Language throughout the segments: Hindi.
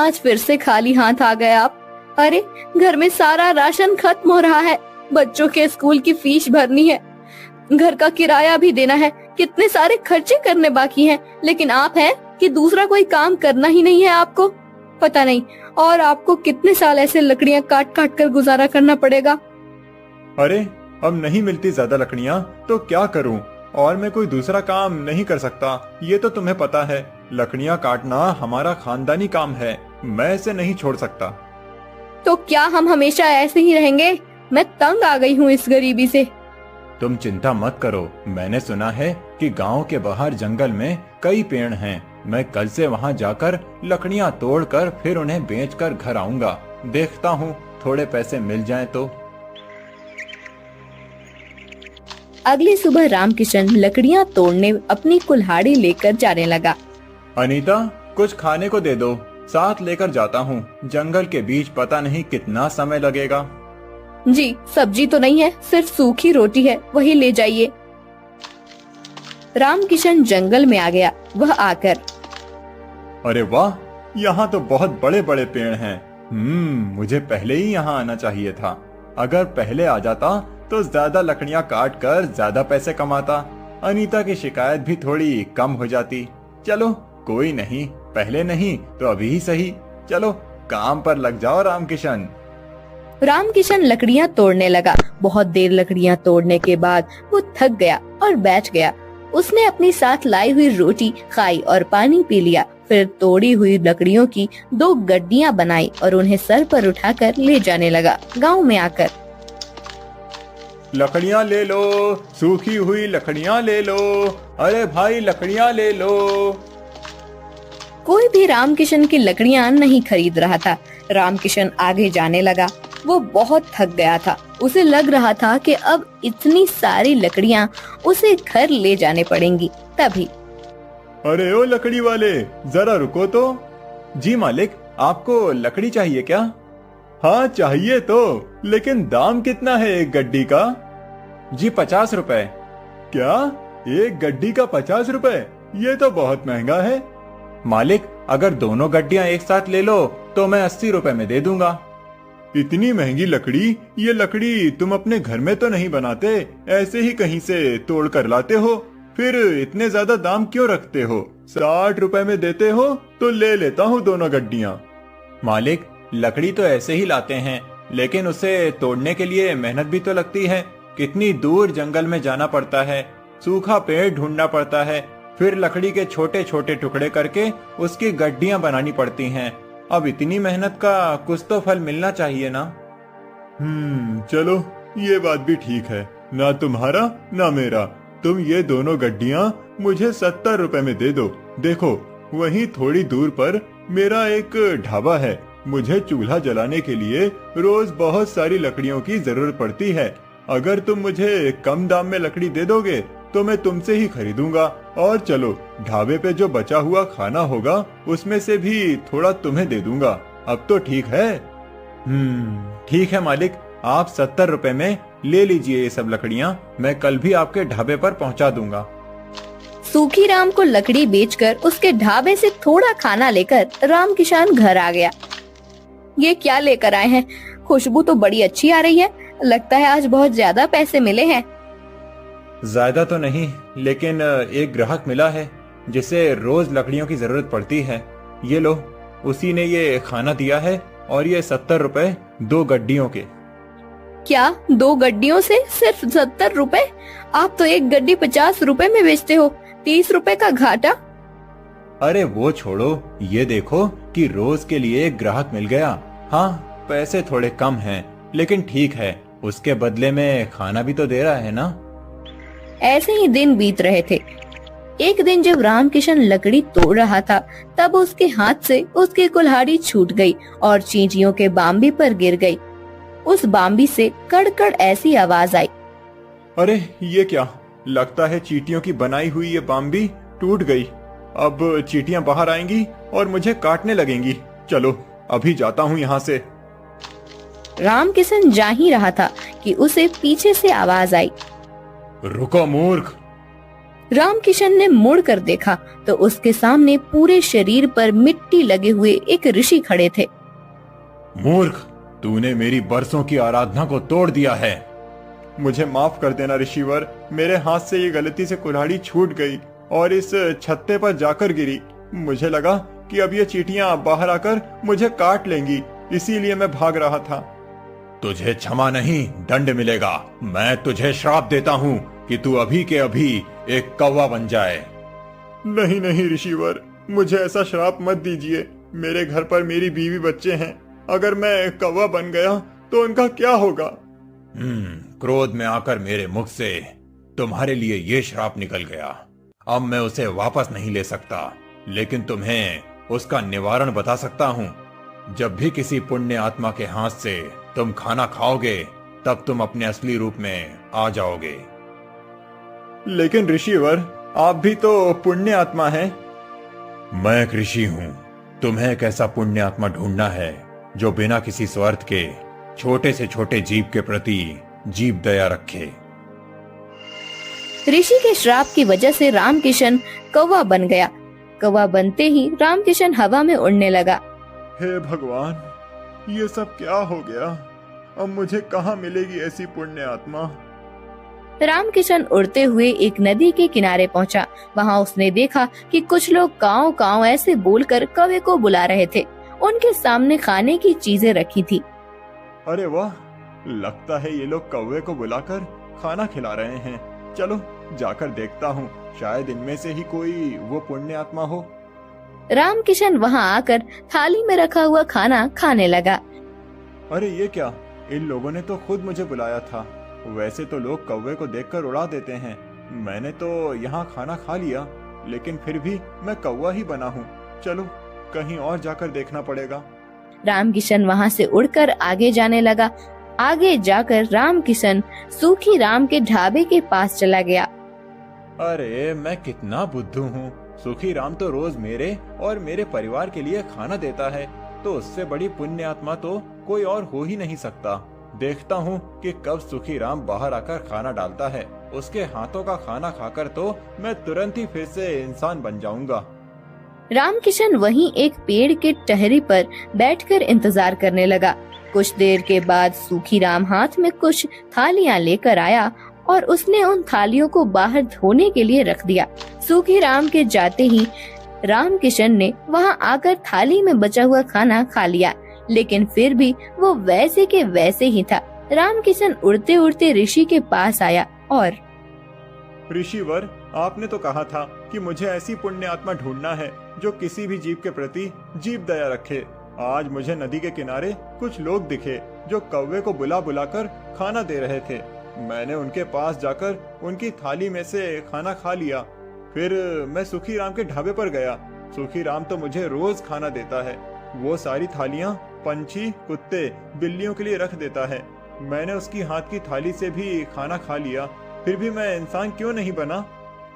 आज फिर से खाली हाथ आ गए आप। अरे, घर में सारा राशन खत्म हो रहा है, बच्चों के स्कूल की फीस भरनी है, घर का किराया भी देना है, कितने सारे खर्चे करने बाकी हैं। लेकिन आप हैं कि दूसरा कोई काम करना ही नहीं है आपको। पता नहीं और आपको कितने साल ऐसे लकड़ियाँ काट काट कर गुजारा करना पड़ेगा। अरे, अब नहीं मिलती ज्यादा लकड़ियाँ तो क्या करूँ? और मैं कोई दूसरा काम नहीं कर सकता, ये तो तुम्हें पता है। लकड़ियाँ काटना हमारा खानदानी काम है, मैं इसे नहीं छोड़ सकता। तो क्या हम हमेशा ऐसे ही रहेंगे? मैं तंग आ गई हूँ इस गरीबी से। तुम चिंता मत करो, मैंने सुना है कि गांव के बाहर जंगल में कई पेड़ हैं। मैं कल से वहां जाकर लकड़ियां तोड़कर फिर उन्हें बेचकर घर आऊंगा। देखता हूँ थोड़े पैसे मिल जाएं तो। अगली सुबह रामकिशन लकड़ियां तोड़ने अपनी कुल्हाड़ी लेकर जाने लगा। अनीता, कुछ खाने को दे दो, साथ लेकर जाता हूँ। जंगल के बीच पता नहीं कितना समय लगेगा। जी, सब्जी तो नहीं है, सिर्फ सूखी रोटी है, वही ले जाइए। रामकिशन जंगल में आ गया। वह आकर, अरे वाह, यहाँ तो बहुत बड़े बड़े पेड़ हैं। मुझे पहले ही यहाँ आना चाहिए था। अगर पहले आ जाता तो ज्यादा लकड़ियाँ काट कर ज्यादा पैसे कमाता। अनीता की शिकायत भी थोड़ी कम हो जाती। चलो कोई नहीं, पहले नहीं तो अभी ही सही। चलो काम पर लग जाओ रामकिशन। रामकिशन लकड़ियां तोड़ने लगा। बहुत देर लकड़ियां तोड़ने के बाद वो थक गया और बैठ गया। उसने अपनी साथ लाई हुई रोटी खाई और पानी पी लिया। फिर तोड़ी हुई लकड़ियों की 2 गड्डियां बनाई और उन्हें सर पर उठाकर ले जाने लगा। गांव में आकर, लकड़ियाँ ले लो, सूखी हुई लकड़ियाँ ले लो। अरे भाई, लकड़ियाँ ले लो। कोई भी रामकिशन की लकड़ियां नहीं खरीद रहा था। रामकिशन आगे जाने लगा। वो बहुत थक गया था। उसे लग रहा था कि अब इतनी सारी लकड़ियां उसे घर ले जाने पड़ेंगी। तभी, अरे ओ लकड़ी वाले, जरा रुको तो। जी मालिक, आपको लकड़ी चाहिए क्या? हाँ चाहिए तो, लेकिन दाम कितना है एक गड्डी का? जी 50 रुपए। क्या, एक गड्डी का 50 रुपए? ये तो बहुत महंगा है। मालिक, अगर दोनों गड्डियां एक साथ ले लो तो मैं 80 रुपए में दे दूंगा। इतनी महंगी लकड़ी? ये लकड़ी तुम अपने घर में तो नहीं बनाते, ऐसे ही कहीं से तोड़ कर लाते हो? फिर इतने ज्यादा दाम क्यों रखते हो? 60 रुपए में देते हो तो ले लेता हूँ दोनों गड्डियाँ। मालिक, लकड़ी तो ऐसे ही लाते हैं, लेकिन उसे तोड़ने के लिए मेहनत भी तो लगती है। कितनी दूर जंगल में जाना पड़ता है, सूखा पेड़ ढूंढना पड़ता है, फिर लकड़ी के छोटे छोटे टुकड़े करके उसकी गड्डियां बनानी पड़ती हैं। अब इतनी मेहनत का कुछ तो फल मिलना चाहिए ना। चलो, ये बात भी ठीक है। ना तुम्हारा ना मेरा। तुम ये दोनों गड्डियां मुझे 70 रुपए में दे दो। देखो, वहीं थोड़ी दूर पर मेरा एक ढाबा है। मुझे चूल्हा जलाने के लिए रोज बहुत सारी लकड़ियों की जरूरत पड़ती है। अगर तुम मुझे कम दाम में लकड़ी दे दोगे तो मैं तुमसे ही खरीदूंगा। और चलो, ढाबे पे जो बचा हुआ खाना होगा उसमें से भी थोड़ा तुम्हें दे दूंगा। अब तो ठीक है? ठीक है मालिक, आप 70 रुपए में ले लीजिए ये सब लकड़ियाँ। मैं कल भी आपके ढाबे पर पहुँचा दूंगा। सूखी राम को लकड़ी बेचकर उसके ढाबे से थोड़ा खाना लेकर रामकिशन घर आ गया। ये क्या लेकर आए हैं? खुशबू तो बड़ी अच्छी आ रही है। लगता है आज बहुत ज्यादा पैसे मिले हैं। ज्यादा तो नहीं, लेकिन एक ग्राहक मिला है जिसे रोज लकड़ियों की जरूरत पड़ती है। ये लो, उसी ने ये खाना दिया है और ये 70 रुपए 2 गड्डियों के। क्या 2 गड्डियों से सिर्फ 70 रुपए? आप तो एक गड्डी 50 रुपए में बेचते हो। 30 रुपए का घाटा। अरे वो छोड़ो, ये देखो कि रोज के लिए एक ग्राहक मिल गया। हाँ, पैसे थोड़े कम हैं, लेकिन ठीक है, उसके बदले में खाना भी तो दे रहा है ना। ऐसे ही दिन बीत रहे थे। एक दिन जब रामकिशन लकड़ी तोड़ रहा था, तब उसके हाथ से उसकी कुल्हाड़ी छूट गई और चींटियों के बाम्बी पर गिर गई। उस बाम्बी से कड़कड़ ऐसी आवाज आई। अरे ये क्या? लगता है चींटियों की बनाई हुई ये बाम्बी टूट गई। अब चींटियां बाहर आएंगी और मुझे काटने लगेंगी। चलो, अभी जाता हूँ यहाँ से। रामकिशन जा ही रहा था कि उसे पीछे से आवाज आई। रुको मूर्ख! रामकिशन ने मुड़कर देखा तो उसके सामने पूरे शरीर पर मिट्टी लगे हुए एक ऋषि खड़े थे। मूर्ख, तूने मेरी बरसों की आराधना को तोड़ दिया है। मुझे माफ कर देना ऋषिवर, मेरे हाथ से ये गलती से कुल्हाड़ी छूट गई और इस छत्ते पर जाकर गिरी। मुझे लगा कि अब ये चींटियां बाहर आकर मुझे काट लेंगी, इसीलिए मैं भाग रहा था। तुझे क्षमा नहीं, दंड मिलेगा। मैं तुझे श्राप देता हूँ कि तू अभी के अभी एक कौवा बन जाए। नहीं नहीं ऋषिवर, मुझे ऐसा श्राप मत दीजिए। मेरे घर पर मेरी बीवी बच्चे हैं, अगर मैं कौवा बन गया तो उनका क्या होगा? क्रोध में आकर मेरे मुख से तुम्हारे लिए ये श्राप निकल गया। अब मैं उसे वापस नहीं ले सकता, लेकिन तुम्हें उसका निवारण बता सकता हूँ। जब भी किसी पुण्य आत्मा के हाथ से तुम खाना खाओगे, तब तुम अपने असली रूप में आ जाओगे। लेकिन ऋषिवर, आप भी तो पुण्य आत्मा हैं। मैं एक ऋषि हूँ। तुम्हें एक ऐसा पुण्य आत्मा ढूंढना है जो बिना किसी स्वार्थ के छोटे से छोटे जीव के प्रति जीव दया रखे। ऋषि के श्राप की वजह से रामकिशन कौवा बन गया। कौवा बनते ही रामकिशन हवा में उड़ने लगा। हे भगवान, ये सब क्या हो गया? अब मुझे कहाँ मिलेगी ऐसी पुण्य आत्मा? रामकिशन उड़ते हुए एक नदी के किनारे पहुंचा। वहां उसने देखा कि कुछ लोग काव काव ऐसे बोलकर कौवे को बुला रहे थे। उनके सामने खाने की चीजें रखी थी। अरे वाह, लगता है ये लोग कौवे को बुलाकर खाना खिला रहे हैं। चलो जाकर देखता हूँ, शायद इनमें से ही कोई वो पुण्य आत्मा हो। रामकिशन वहां आकर थाली में रखा हुआ खाना खाने लगा। अरे ये क्या, इन लोगों ने तो खुद मुझे बुलाया था। वैसे तो लोग कौवे को देखकर उड़ा देते हैं। मैंने तो यहाँ खाना खा लिया, लेकिन फिर भी मैं कौवा ही बना हूँ। चलो कहीं और जाकर देखना पड़ेगा। रामकिशन वहां से उड़कर आगे जाने लगा। आगे जाकर रामकिशन सूखी राम के ढाबे के पास चला गया। अरे मैं कितना बुद्धू हूँ। सूखी राम तो रोज मेरे और मेरे परिवार के लिए खाना देता है, तो उससे बड़ी पुण्य आत्मा तो कोई और हो ही नहीं सकता। देखता हूँ कि कब सूखी राम बाहर आकर खाना डालता है। उसके हाथों का खाना खाकर तो मैं तुरंत ही फिर से इंसान बन जाऊंगा। रामकिशन वहीं एक पेड़ के टहरी पर बैठकर इंतजार करने लगा। कुछ देर के बाद सूखी राम हाथ में कुछ थालियां लेकर आया और उसने उन थालियों को बाहर धोने के लिए रख दिया। सूखी राम के जाते ही रामकिशन ने वहां आकर थाली में बचा हुआ खाना खा लिया, लेकिन फिर भी वो वैसे के वैसे ही था। रामकिशन उड़ते उड़ते ऋषि के पास आया और ऋषिवर, आपने तो कहा था कि मुझे ऐसी पुण्य आत्मा ढूंढना है जो किसी भी जीव के प्रति जीव दया रखे। आज मुझे नदी के किनारे कुछ लोग दिखे जो कौवे को बुला बुलाकर खाना दे रहे थे। मैंने उनके पास जाकर उनकी थाली में से खाना खा लिया। फिर मैं सूखी राम के ढाबे पर गया। सूखी राम तो मुझे रोज खाना देता है। वो सारी थालियां पंछी, कुत्ते, बिल्लियों के लिए रख देता है। मैंने उसकी हाथ की थाली से भी खाना खा लिया, फिर भी मैं इंसान क्यों नहीं बना?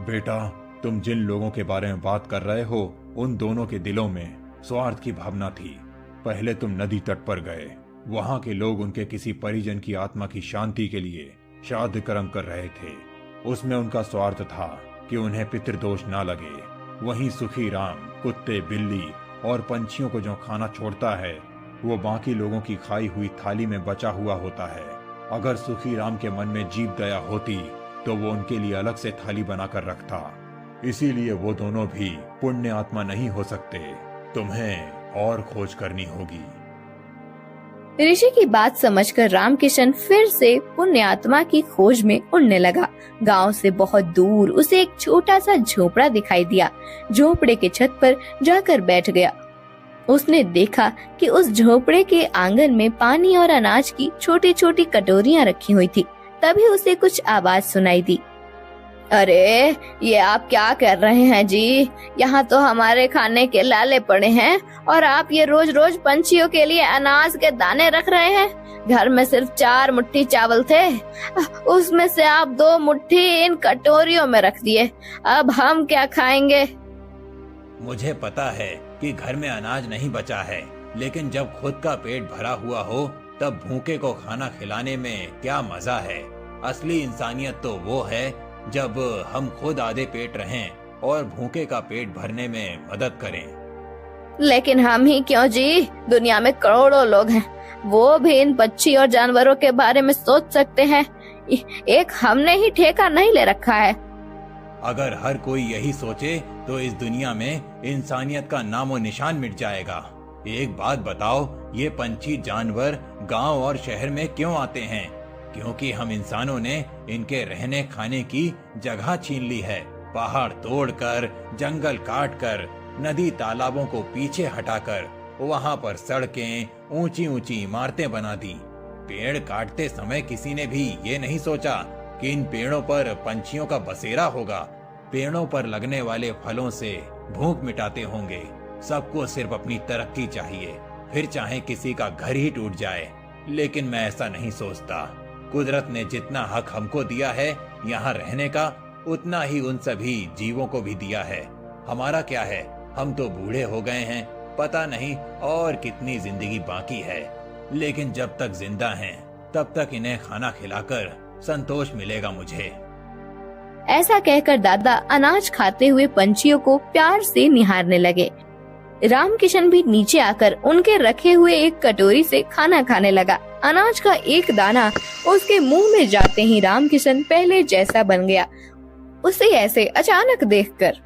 बेटा, तुम जिन लोगों के बारे में बात कर रहे हो, उन दोनों के दिलों में स्वार्थ की भावना थी। पहले तुम नदी तट पर गए। वहां के लोग उनके किसी परिजन की आत्मा की शांति के लिए श्राद्ध कर्म कर रहे थे। उसमें उनका स्वार्थ था कि उन्हें पितृदोष ना लगे। वहीं सुखी राम कुत्ते, बिल्ली और पंछियों को जो खाना छोड़ता है, वो बाकी लोगों की खाई हुई थाली में बचा हुआ होता है। अगर सुखी राम के मन में जीव दया होती तो वो उनके लिए अलग से थाली बनाकर रखता। इसीलिए वो दोनों भी पुण्य आत्मा नहीं हो सकते। तुम्हें और खोज करनी होगी। ऋषि की बात समझकर रामकिशन फिर से पुण्य आत्मा की खोज में उड़ने लगा। गांव से बहुत दूर उसे एक छोटा सा झोपड़ा दिखाई दिया। झोपड़े के छत पर जाकर बैठ गया। उसने देखा कि उस झोपड़े के आंगन में पानी और अनाज की छोटी छोटी कटोरियां रखी हुई थी। तभी उसे कुछ आवाज सुनाई दी। अरे, ये आप क्या कर रहे हैं जी? यहाँ तो हमारे खाने के लाले पड़े हैं और आप ये रोज रोज पंछियों के लिए अनाज के दाने रख रहे हैं। घर में सिर्फ 4 मुट्ठी चावल थे, उसमें से आप 2 मुट्ठी इन कटोरियों में रख दिए। अब हम क्या खाएंगे? मुझे पता है कि घर में अनाज नहीं बचा है, लेकिन जब खुद का पेट भरा हुआ हो तब भूखे को खाना खिलाने में क्या मजा है। असली इंसानियत तो वो है जब हम खुद आधे पेट रहें और भूखे का पेट भरने में मदद करें। लेकिन हम ही क्यों जी, दुनिया में करोड़ों लोग हैं, वो भी इन पक्षी और जानवरों के बारे में सोच सकते हैं। एक हमने ही ठेका नहीं ले रखा है। अगर हर कोई यही सोचे तो इस दुनिया में इंसानियत का नामो निशान मिट जाएगा। एक बात बताओ, ये पंछी जानवर गांव और शहर में क्यों आते हैं? क्योंकि हम इंसानों ने इनके रहने खाने की जगह छीन ली है। पहाड़ तोड़कर, जंगल काटकर, नदी तालाबों को पीछे हटाकर वहां पर सड़कें, ऊंची ऊंची इमारतें बना दी। पेड़ काटते समय किसी ने भी ये नहीं सोचा कि इन पेड़ों पर पंछियों का बसेरा होगा। पेड़ों पर लगने वाले फलों से भूख मिटाते होंगे। सबको सिर्फ अपनी तरक्की चाहिए, फिर चाहे किसी का घर ही टूट जाए। लेकिन मैं ऐसा नहीं सोचता। कुदरत ने जितना हक हमको दिया है यहाँ रहने का, उतना ही उन सभी जीवों को भी दिया है। हमारा क्या है, हम तो बूढ़े हो गए हैं, पता नहीं और कितनी जिंदगी बाकी है। लेकिन जब तक जिंदा हैं, तब तक इन्हें खाना खिलाकर संतोष मिलेगा मुझे। ऐसा कहकर दादा अनाज खाते हुए पंछियों को प्यार से निहारने लगे। रामकिशन भी नीचे आकर उनके रखे हुए एक कटोरी से खाना खाने लगा। अनाज का एक दाना उसके मुंह में जाते ही रामकिशन पहले जैसा बन गया। उसे ऐसे अचानक देखकर,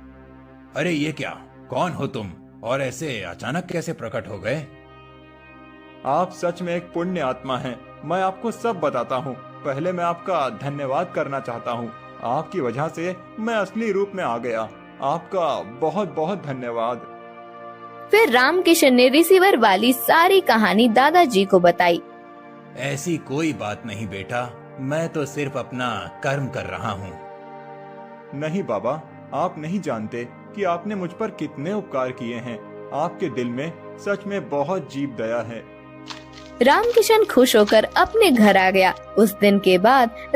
अरे ये क्या, कौन हो तुम और ऐसे अचानक कैसे प्रकट हो गए? आप सच में एक पुण्य आत्मा हैं। मैं आपको सब बताता हूँ। पहले मैं आपका धन्यवाद करना चाहता हूँ। आपकी वजह से मैं असली रूप में आ गया। आपका बहुत बहुत धन्यवाद। फिर रामकिशन ने रिसीवर वाली सारी कहानी दादाजी को बताई। ऐसी कोई बात नहीं बेटा, मैं तो सिर्फ अपना कर्म कर रहा हूँ। नहीं बाबा, आप नहीं जानते कि आपने मुझ पर कितने उपकार किए हैं। आपके दिल में सच में बहुत जीव दया है। रामकिशन खुश होकर अपने घर आ गया। उस दिन के बाद